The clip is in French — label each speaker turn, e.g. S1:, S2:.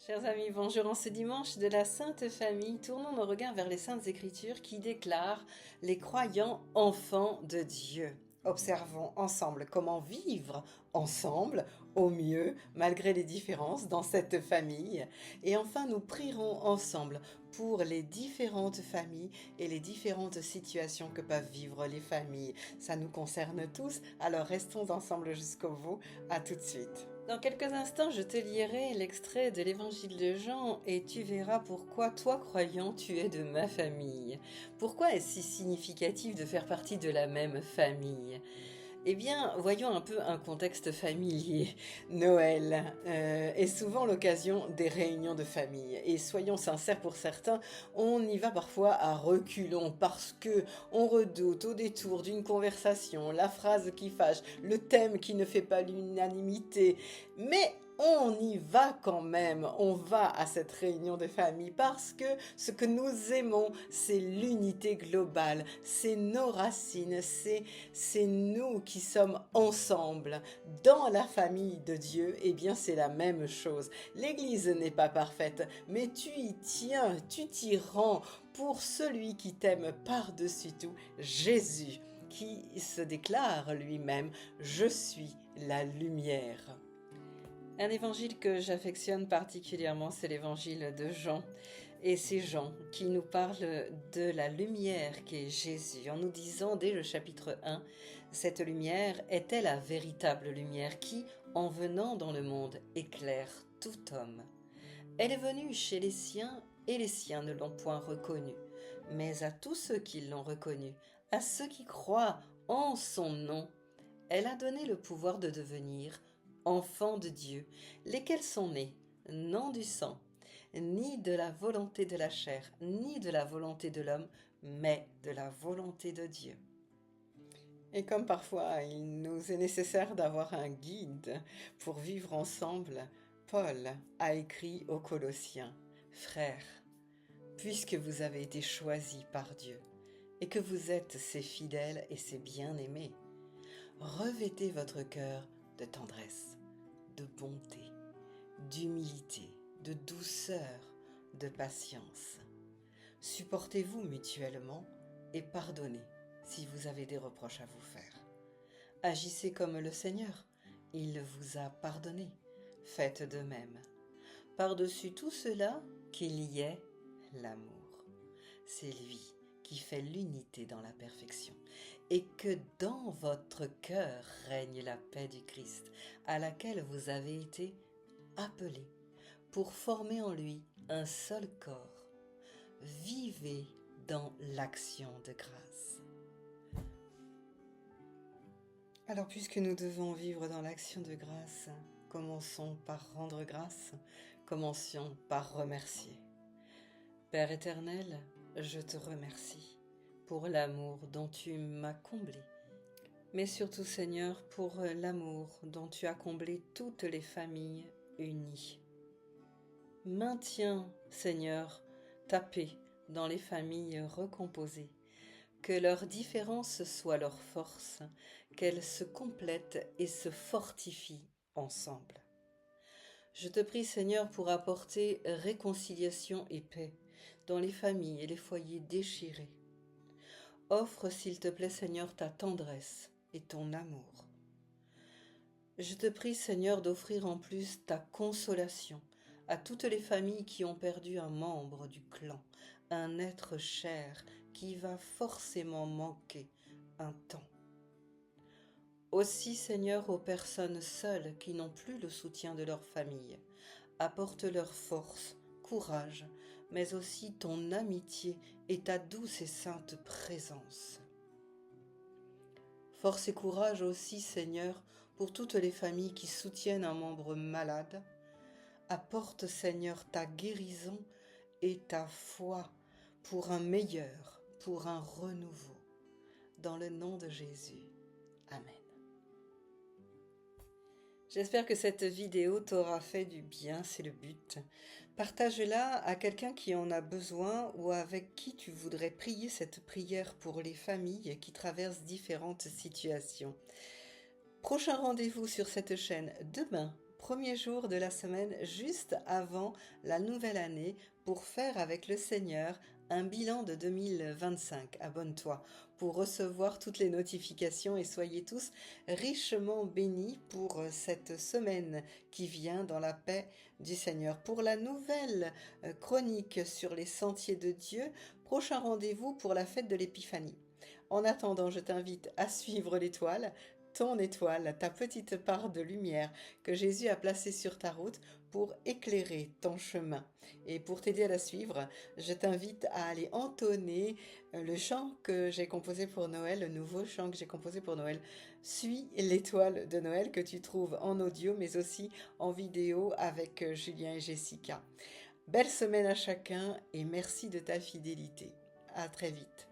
S1: Chers amis, bonjour. En ce dimanche de la Sainte Famille, tournons nos regards vers les Saintes Écritures qui déclarent les croyants enfants de Dieu. Observons ensemble comment vivre ensemble au mieux malgré les différences dans cette famille. Et enfin, nous prierons ensemble pour les différentes familles et les différentes situations que peuvent vivre les familles. Ça nous concerne tous, alors restons ensemble jusqu'au bout. À tout de suite. Dans quelques instants, je te lirai l'extrait de l'évangile de Jean et tu verras pourquoi, toi croyant, tu es de ma famille. Pourquoi est-ce si significatif de faire partie de la même famille ? Eh bien, voyons un peu un contexte familier. Noël est souvent l'occasion des réunions de famille. Et soyons sincères, pour certains, on y va parfois à reculons parce que on redoute au détour d'une conversation, la phrase qui fâche, le thème qui ne fait pas l'unanimité. Mais on y va quand même, on va à cette réunion de famille parce que ce que nous aimons, c'est l'unité globale, c'est nos racines, c'est nous qui sommes ensemble dans la famille de Dieu. Eh bien, c'est la même chose. L'Église n'est pas parfaite, mais tu y tiens, tu t'y rends pour celui qui t'aime par-dessus tout, Jésus, qui se déclare lui-même, je suis la lumière. Un évangile que j'affectionne particulièrement, c'est l'évangile de Jean. Et c'est Jean qui nous parle de la lumière qui est Jésus, en nous disant dès le chapitre 1, cette lumière était la véritable lumière qui, en venant dans le monde, éclaire tout homme. Elle est venue chez les siens et les siens ne l'ont point reconnue. Mais à tous ceux qui l'ont reconnue, à ceux qui croient en son nom, elle a donné le pouvoir de devenir enfants de Dieu, lesquels sont nés, non du sang, ni de la volonté de la chair, ni de la volonté de l'homme, mais de la volonté de Dieu. Et comme parfois il nous est nécessaire d'avoir un guide pour vivre ensemble, Paul a écrit aux Colossiens, « Frères, puisque vous avez été choisis par Dieu, et que vous êtes ses fidèles et ses bien-aimés, revêtez votre cœur de tendresse, de bonté, d'humilité, de douceur, de patience. Supportez-vous mutuellement et pardonnez si vous avez des reproches à vous faire. Agissez comme le Seigneur, il vous a pardonné. Faites de même. Par-dessus tout cela, qu'il y ait l'amour. C'est lui qui fait l'unité dans la perfection, et que dans votre cœur règne la paix du Christ, à laquelle vous avez été appelés, pour former en lui un seul corps. Vivez dans l'action de grâce. Alors, puisque nous devons vivre dans l'action de grâce, commençons par rendre grâce, commencions par remercier. Père éternel, je te remercie pour l'amour dont tu m'as comblé, mais surtout Seigneur pour l'amour dont tu as comblé toutes les familles unies. Maintiens Seigneur ta paix dans les familles recomposées, que leurs différences soient leur force, qu'elles se complètent et se fortifient ensemble. Je te prie Seigneur pour apporter réconciliation et paix dans les familles et les foyers déchirés. Offre s'il te plaît Seigneur ta tendresse et ton amour. Je te prie Seigneur d'offrir en plus ta consolation à toutes les familles qui ont perdu un membre du clan, un être cher qui va forcément manquer un temps. Aussi, Seigneur, aux personnes seules qui n'ont plus le soutien de leur famille, apporte leur force, courage, mais aussi ton amitié et ta douce et sainte présence. Force et courage aussi, Seigneur, pour toutes les familles qui soutiennent un membre malade. Apporte, Seigneur, ta guérison et ta foi pour un meilleur, pour un renouveau. Dans le nom de Jésus. Amen. J'espère que cette vidéo t'aura fait du bien, c'est le but. Partage-la à quelqu'un qui en a besoin ou avec qui tu voudrais prier cette prière pour les familles qui traversent différentes situations. Prochain rendez-vous sur cette chaîne demain premier jour de la semaine juste avant la nouvelle année pour faire avec le Seigneur un bilan de 2025. Abonne-toi pour recevoir toutes les notifications et soyez tous richement bénis pour cette semaine qui vient dans la paix du Seigneur. Pour la nouvelle chronique sur les sentiers de Dieu, prochain rendez-vous pour la fête de l'Épiphanie. En attendant, je t'invite à suivre l'étoile, ton étoile, ta petite part de lumière que Jésus a placée sur ta route pour éclairer ton chemin. Et pour t'aider à la suivre, je t'invite à aller entonner le chant que j'ai composé pour Noël, le nouveau chant que j'ai composé pour Noël. Suis l'étoile de Noël que tu trouves en audio mais aussi en vidéo avec Julien et Jessica. Belle semaine à chacun et merci de ta fidélité. À très vite.